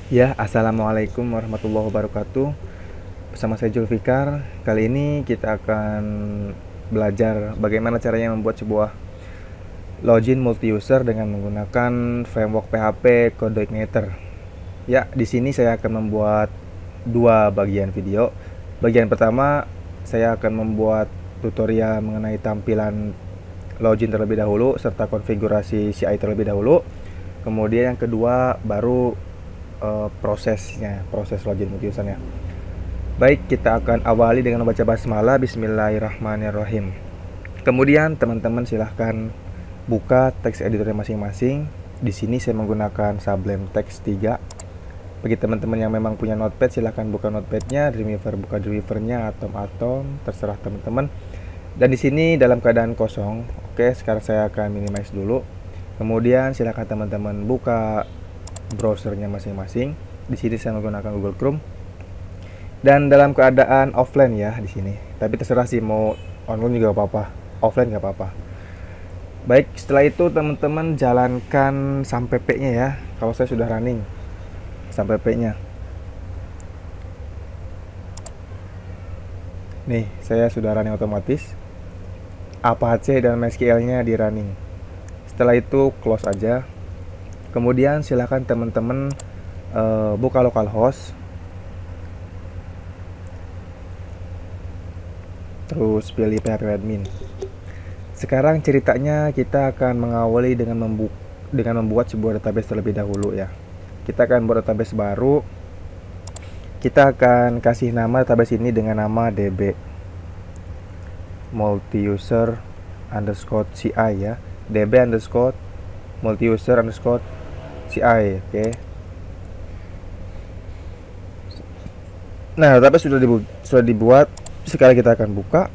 Ya, assalamualaikum warahmatullahi wabarakatuh. Bersama saya Julfikar. Kali ini kita akan belajar bagaimana caranya membuat sebuah login multi-user dengan menggunakan framework PHP CodeIgniter. Ya, di sini saya akan membuat dua bagian video. Bagian pertama, saya akan membuat tutorial mengenai tampilan login terlebih dahulu serta konfigurasi CI terlebih dahulu. Kemudian yang kedua baru proses login multi-usernya. Baik, kita akan awali dengan membaca basmalah. Bismillahirrahmanirrahim. Kemudian teman-teman silahkan buka teks editornya masing-masing. Di sini saya menggunakan Sublime Text 3. Bagi teman-teman yang memang punya notepad, silahkan buka notepadnya. Dreamweaver buka Dreamweavernya, Atom terserah teman-teman. Dan di sini dalam keadaan kosong. Oke, sekarang saya akan minimize dulu. Kemudian silahkan teman-teman buka browsernya masing-masing. Di sini saya menggunakan Google Chrome. Dan dalam keadaan offline ya di sini. Tapi terserah sih, mau online juga apa-apa, offline nggak apa-apa. Baik, setelah itu teman-teman jalankan sampai P-nya ya. Kalau saya sudah running sampai P-nya. Nih, saya sudah running otomatis. Apache dan MySQL-nya di running. Setelah itu close aja. Kemudian silahkan teman-teman buka localhost, terus pilih PHP admin. Sekarang ceritanya kita akan mengawali dengan membuat sebuah database terlebih dahulu ya. Kita akan buat database baru. Kita akan kasih nama database ini dengan nama db multi-user underscore ci ya, db underscore multi-user underscore ci. Oke. Nah, database sudah dibuat. Sekarang kita akan buka.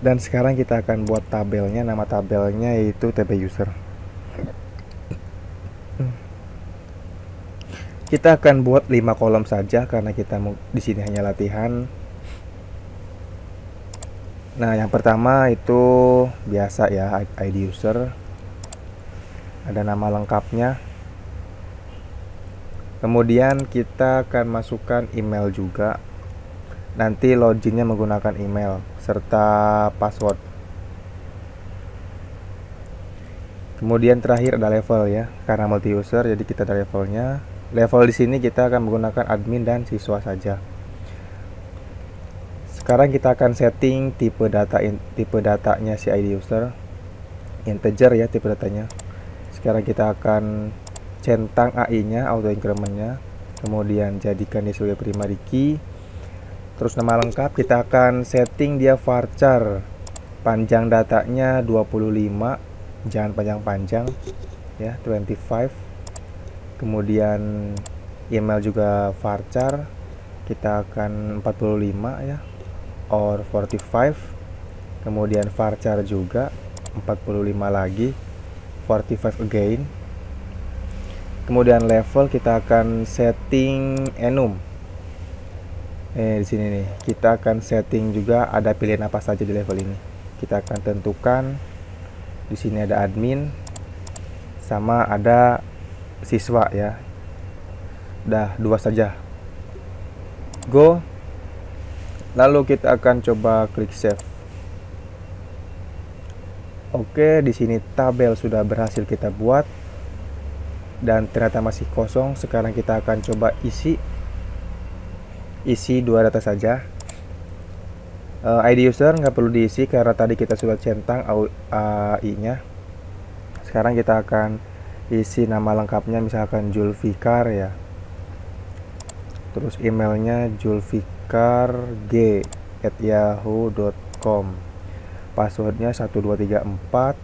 Dan sekarang kita akan buat tabelnya. Nama tabelnya yaitu tb user. Kita akan buat 5 kolom saja karena kita di sini hanya latihan. Nah, yang pertama itu biasa ya, ID user. Ada nama lengkapnya. Kemudian kita akan masukkan email juga. Nanti loginnya menggunakan email serta password. Kemudian terakhir ada level ya, karena multi user jadi kita ada levelnya. Level di sini kita akan menggunakan admin dan siswa saja. Sekarang kita akan setting tipe datanya si ID user, integer ya tipe datanya. Sekarang kita akan centang AI-nya, auto increment-nya, kemudian jadikan dia sebagai primary key. Terus nama lengkap kita akan setting dia varchar, panjang datanya 25, jangan panjang-panjang ya, 25. Kemudian email juga varchar, kita akan 45 ya, or 45. Kemudian varchar juga 45 lagi, 45 again. Kemudian level kita akan setting enum. Di sini nih kita akan setting juga, ada pilihan apa saja di level ini. Kita akan tentukan. Di sini ada admin sama ada siswa ya. Udah 2 saja. Go. Lalu kita akan coba klik save. Oke, di sini tabel sudah berhasil kita buat dan ternyata masih kosong. Sekarang kita akan coba isi 2 data saja. ID user nggak perlu diisi karena tadi kita sudah centang AI-nya. Sekarang kita akan isi nama lengkapnya, misalkan Julfikar ya. Terus emailnya julfikar@yahoo.com. Passwordnya 1234.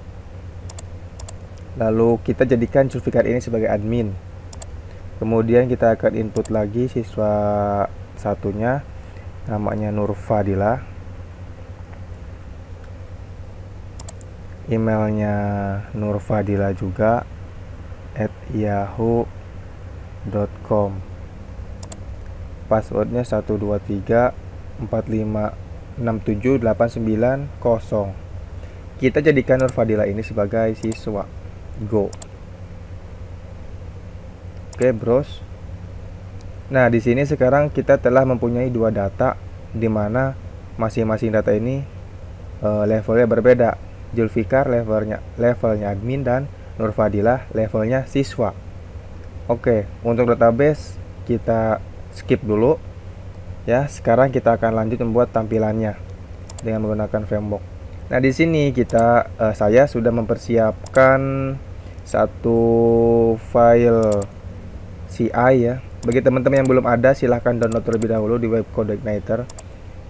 Lalu kita jadikan Julfikar ini sebagai admin. Kemudian kita akan input lagi siswa satunya, namanya Nurfadila. Emailnya Nurfadila juga @yahoo.com. Passwordnya 12345678990. Kita jadikan Nurfadila ini sebagai siswa. Go. Oke, browse. Nah, di sini sekarang kita telah mempunyai dua data di mana masing-masing data ini levelnya berbeda. Zulfikar levelnya admin dan Nurfadilah levelnya siswa. Oke, untuk database kita skip dulu. Ya, sekarang kita akan lanjut membuat tampilannya dengan menggunakan framework. Nah, di sini saya sudah mempersiapkan satu file CI ya. Bagi teman-teman yang belum ada, silahkan download terlebih dahulu di web CodeIgniter.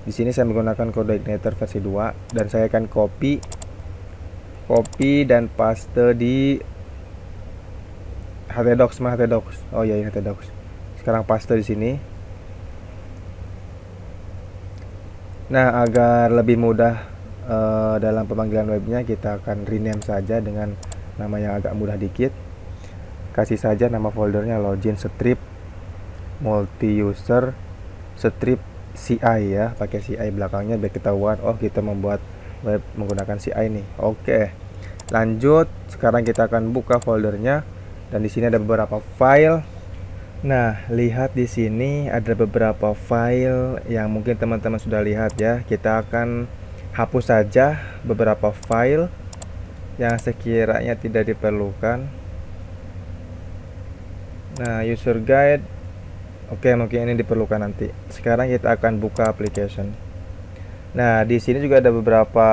Di sini saya menggunakan CodeIgniter versi 2 dan saya akan copy dan paste di htdocs. Oh ya, ini htdocs. Sekarang paste di sini. Nah, agar lebih mudah dalam pemanggilan webnya, kita akan rename saja dengan nama yang agak mudah dikit. Kasih saja nama foldernya login strip multi user strip CI ya, pakai CI belakangnya biar ketahuan oh kita membuat web menggunakan CI nih. Oke, lanjut. Sekarang kita akan buka foldernya dan di sini ada beberapa file. Nah, lihat di sini ada beberapa file yang mungkin teman-teman sudah lihat ya. Kita akan hapus saja beberapa file yang sekiranya tidak diperlukan. Nah, user guide, oke, mungkin ini diperlukan nanti. Sekarang kita akan buka application. Nah, di sini juga ada beberapa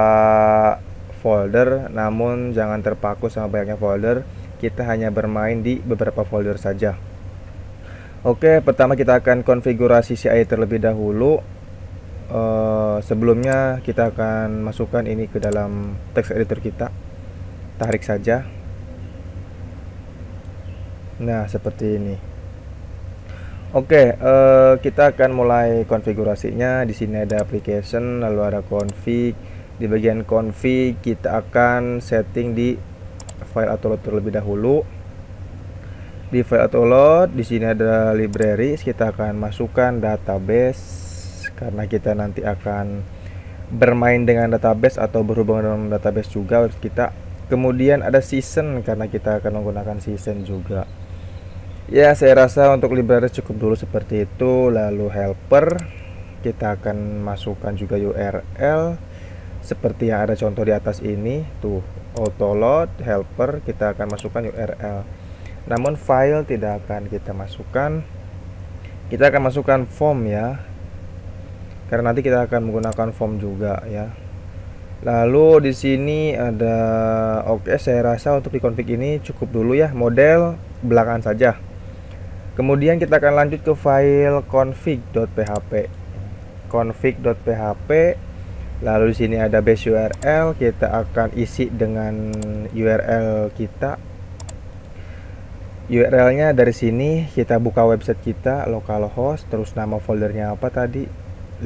folder, namun jangan terpaku sama banyaknya folder. Kita hanya bermain di beberapa folder saja. Oke, pertama kita akan konfigurasi CI terlebih dahulu. Sebelumnya kita akan masukkan ini ke dalam text editor kita. Tarik saja. Nah, seperti ini. Oke, kita akan mulai konfigurasinya. Di sini ada application, lalu ada config. Di bagian config kita akan setting di file autoload terlebih dahulu. Di file autoload di sini ada libraries, kita akan masukkan database karena kita nanti akan bermain dengan database atau berhubungan dengan database juga web kita. Kemudian ada season karena kita akan menggunakan season juga. Ya, saya rasa untuk libraries cukup dulu seperti itu. Lalu helper, kita akan masukkan juga URL seperti yang ada contoh di atas ini. Tuh, autoload, helper, kita akan masukkan URL. Namun file tidak akan kita masukkan. Kita akan masukkan form ya. Karena nanti kita akan menggunakan form juga ya. Lalu di sini ada saya rasa untuk di config ini cukup dulu ya, model belakangan saja. Kemudian kita akan lanjut ke file config.php. config.php. Lalu di sini ada base URL, kita akan isi dengan URL kita. URL-nya dari sini kita buka website kita, localhost, terus nama foldernya apa tadi?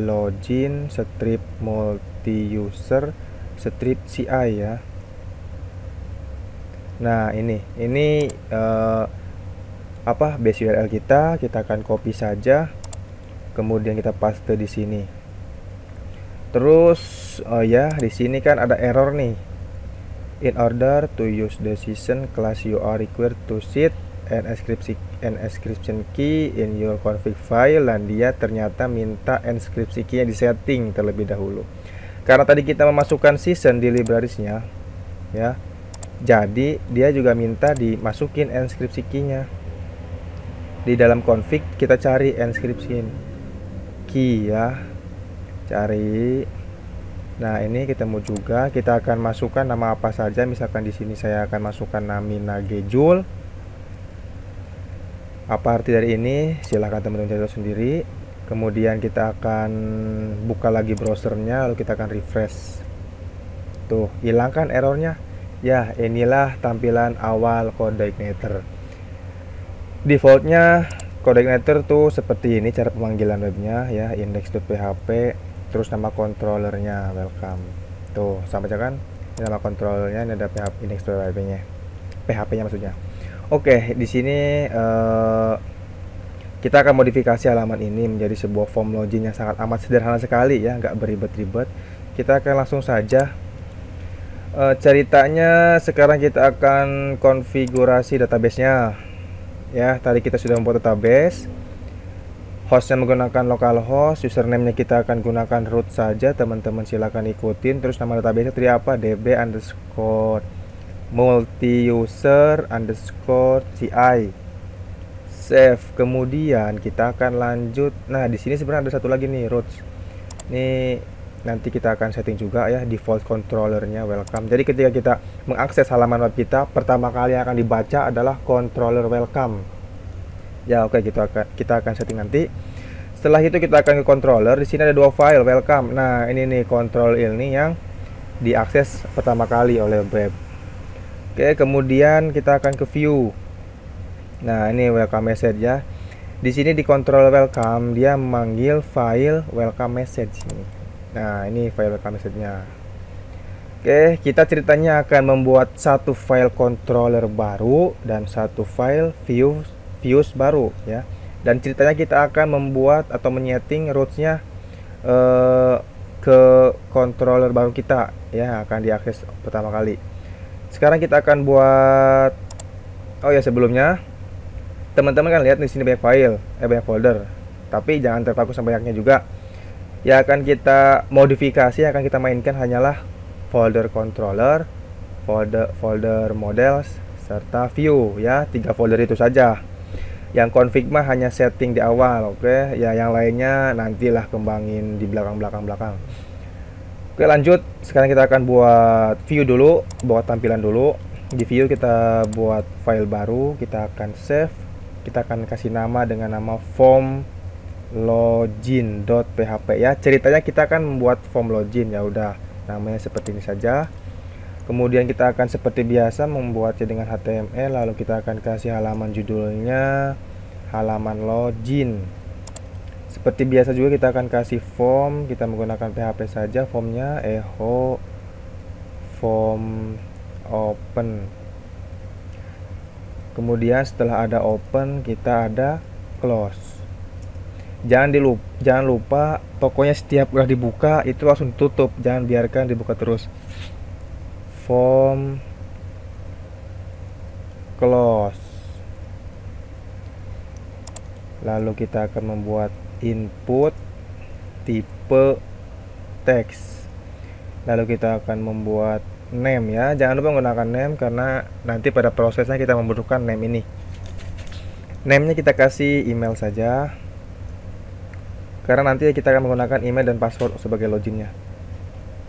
Login strip multi user strip CI ya. Nah, ini base URL kita akan copy saja. Kemudian kita paste di sini. Terus di sini kan ada error nih. In order to use the session class you are required to set an encryption key in your config file, dan dia ternyata minta encryption key-nya disetting terlebih dahulu. Karena tadi kita memasukkan session di librariesnya ya. Jadi dia juga minta dimasukin encryption key-nya. Di dalam config kita cari encryption key ya. Cari. Nah, ini ketemu juga. Kita akan masukkan nama apa saja. Misalkan di sini saya akan masukkan Namina Gejul. Apa arti dari ini? Silahkan teman-teman cari sendiri. Kemudian kita akan buka lagi browsernya, lalu kita akan refresh. Tuh, hilangkan errornya. Ya, inilah tampilan awal CodeIgniter. Defaultnya CodeIgniter tuh seperti ini cara pemanggilan webnya ya, index.php, terus nama controllernya welcome. Tuh, sama aja kan? Ini nama controllernya, ini ada PHP index.php-nya. PHP-nya maksudnya. Oke, di sini kita akan modifikasi halaman ini menjadi sebuah form login yang sangat amat sederhana sekali ya, nggak beribet-ribet. Kita akan langsung saja. Ceritanya sekarang kita akan konfigurasi databasenya. ya. Tadi kita sudah membuat database. Hostnya menggunakan localhost, username-nya kita akan gunakan root saja, teman-teman silahkan ikutin. Terus nama database tadi apa? db underscore multi user underscore ci. Save. Kemudian kita akan lanjut. Nah, di sini sebenarnya ada satu lagi nih, roots. Ini nanti kita akan setting juga ya, default controllernya welcome. Jadi ketika kita mengakses halaman web kita, pertama kali yang akan dibaca adalah controller welcome. Ya, oke, kita akan setting nanti. Setelah itu kita akan ke controller. Di sini ada dua file welcome. Nah, ini nih control ini yang diakses pertama kali oleh web. Oke, kemudian kita akan ke view. Nah, ini welcome message ya. Di sini di control welcome dia memanggil file welcome message ini. Nah, ini file welcome message-nya. Oke, kita ceritanya akan membuat satu file controller baru dan satu file views baru ya. Dan ceritanya kita akan membuat atau menyeting roots-nya ke controller baru kita ya, akan diakses pertama kali. Sekarang kita akan buat, oh ya, sebelumnya teman-teman kan lihat di sini banyak file, banyak folder. Tapi jangan terpaku sama banyaknya juga. Ya, akan kita modifikasi, akan kita mainkan hanyalah folder controller, folder models, serta view ya. 3 folder itu saja. Yang config mah hanya setting di awal, oke. Ya, yang lainnya nantilah kembangin di belakang. Oke, lanjut. Sekarang kita akan buat view dulu, buat tampilan dulu. Di view kita buat file baru, kita akan save. Kita akan kasih nama dengan nama form login.php ya. Ceritanya kita akan membuat form login, ya udah namanya seperti ini saja. Kemudian kita akan seperti biasa membuatnya dengan HTML, lalu kita akan kasih halaman judulnya halaman login. Seperti biasa juga kita akan kasih form, kita menggunakan PHP saja formnya, echo form open. Kemudian setelah ada open kita ada close. Jangan lupa pokoknya setiap udah dibuka itu langsung tutup, jangan biarkan dibuka terus. Form close. Lalu kita akan membuat input tipe teks. Lalu kita akan membuat name ya. Jangan lupa menggunakan name karena nanti pada prosesnya kita membutuhkan name ini. Name-nya kita kasih email saja. Karena nanti kita akan menggunakan email dan password sebagai loginnya.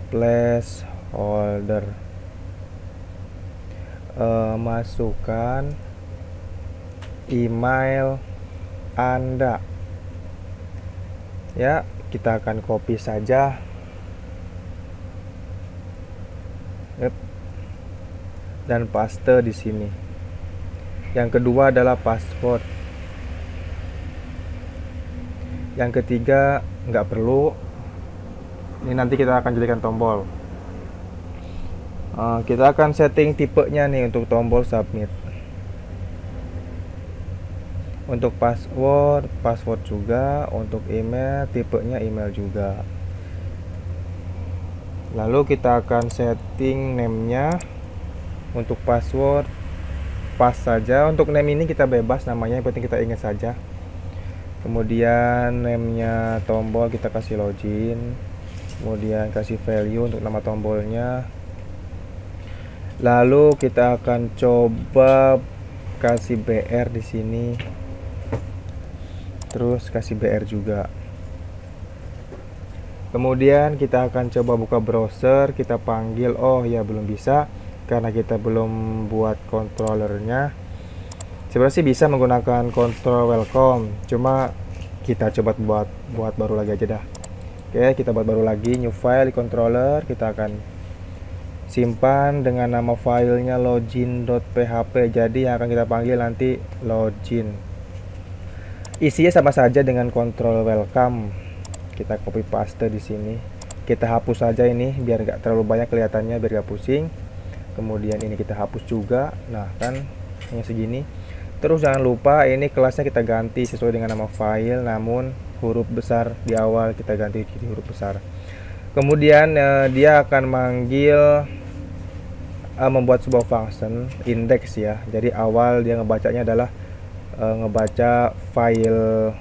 Placeholder. Masukkan email Anda ya, kita akan copy saja. Dan paste di sini. Yang kedua adalah password. Yang ketiga nggak perlu. Ini nanti kita akan jadikan tombol. Kita akan setting tipenya nih untuk tombol submit. Untuk password juga. Untuk email, tipenya email juga. Lalu kita akan setting name-nya. Untuk password pas saja. Untuk name ini kita bebas namanya, yang penting kita ingat saja. Kemudian name-nya tombol kita kasih login. Kemudian kasih value untuk nama tombolnya. Lalu kita akan coba kasih BR di sini. Terus kasih BR juga. Kemudian kita akan coba buka browser, kita panggil, oh ya belum bisa karena kita belum buat controllernya. Sebenarnya sih bisa menggunakan control welcome, cuma kita coba buat baru lagi aja dah. Oke, kita buat baru lagi, new file di controller, kita akan simpan dengan nama filenya login.php. Jadi yang akan kita panggil nanti login. Isinya sama saja dengan control welcome. Kita copy paste di sini. Kita hapus saja ini biar nggak terlalu banyak kelihatannya, biar nggak pusing. Kemudian ini kita hapus juga. Nah kan hanya segini. Terus jangan lupa ini kelasnya kita ganti sesuai dengan nama file, namun huruf besar di awal kita ganti jadi huruf besar. Kemudian dia akan manggil membuat sebuah function index ya. Jadi awal dia ngebacanya adalah ngebaca file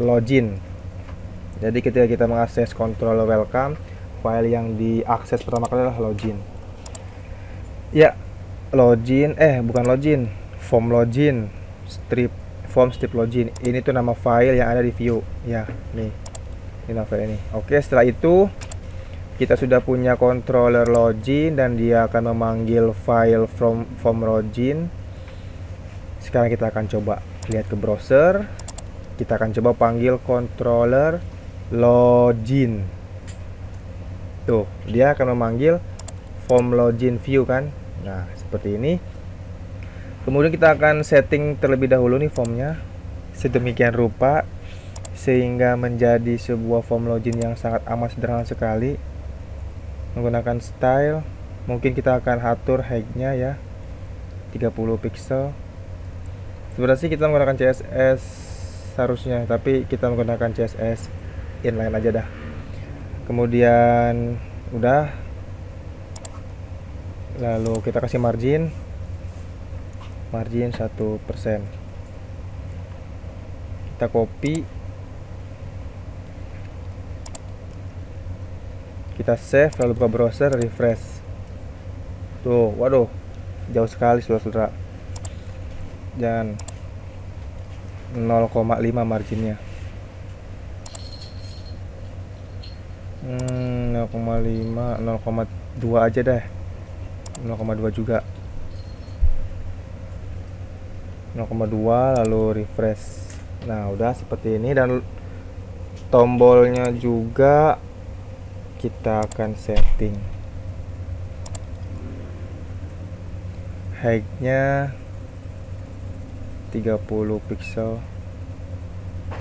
login. Jadi ketika kita mengakses controller welcome, file yang diakses pertama kali adalah login. Ya, login, bukan login, form login, form strip login. Ini tuh nama file yang ada di view. Ya, nih. Ini nama file ini. Oke, setelah itu kita sudah punya controller login dan dia akan memanggil file from login. Sekarang kita akan coba lihat ke browser. Kita akan coba panggil controller login. Tuh, dia akan memanggil form login view kan. Nah, seperti ini. Kemudian kita akan setting terlebih dahulu nih formnya sedemikian rupa sehingga menjadi sebuah form login yang sangat amat sederhana sekali. Menggunakan style, mungkin kita akan atur height-nya ya 30 pixel. Sebenarnya sih kita menggunakan CSS harusnya, tapi kita menggunakan CSS inline aja dah. Kemudian udah, lalu kita kasih margin 1%. Kita copy, kita save, lalu buka browser, refresh. Tuh, waduh, jauh sekali saudara-saudara. Dan 0,5 marginnya. 0,5, 0,2 aja deh. 0,2 juga. 0,2 lalu refresh. Nah, udah seperti ini dan tombolnya juga kita akan setting. Height-nya 30 pixel.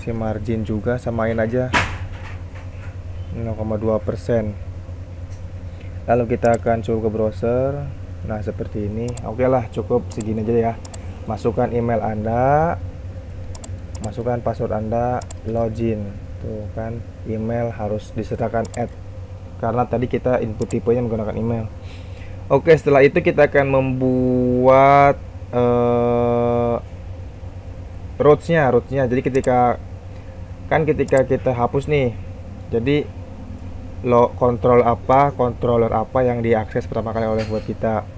Si margin juga samain aja 0,2%. Lalu kita akan coba ke browser. Nah, seperti ini. Oke lah, cukup segini aja ya. Masukkan email Anda, masukkan password Anda, login. Tuh kan, email harus disertakan karena tadi kita input tipenya menggunakan email. Oke, setelah itu kita akan membuat rootsnya. Jadi ketika kita hapus nih, jadi controller apa yang diakses pertama kali oleh buat kita.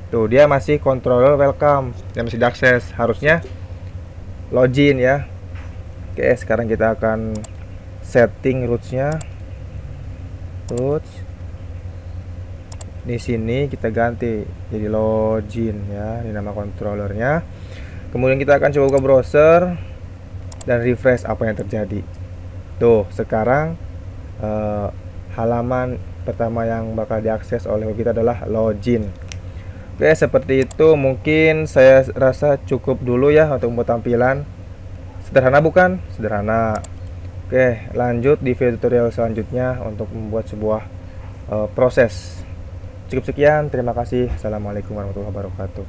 Tuh, dia masih controller welcome yang masih diakses, harusnya login ya. Oke, sekarang kita akan setting rootsnya. Roots di sini kita ganti jadi login ya, ini nama controllernya. Kemudian kita akan coba ke browser dan refresh apa yang terjadi. Tuh, sekarang halaman pertama yang bakal diakses oleh kita adalah login. Oke, seperti itu. Mungkin saya rasa cukup dulu ya untuk membuat tampilan. Sederhana bukan? Sederhana. Oke, lanjut di video tutorial selanjutnya untuk membuat sebuah proses. Cukup sekian, terima kasih. Assalamualaikum warahmatullahi wabarakatuh.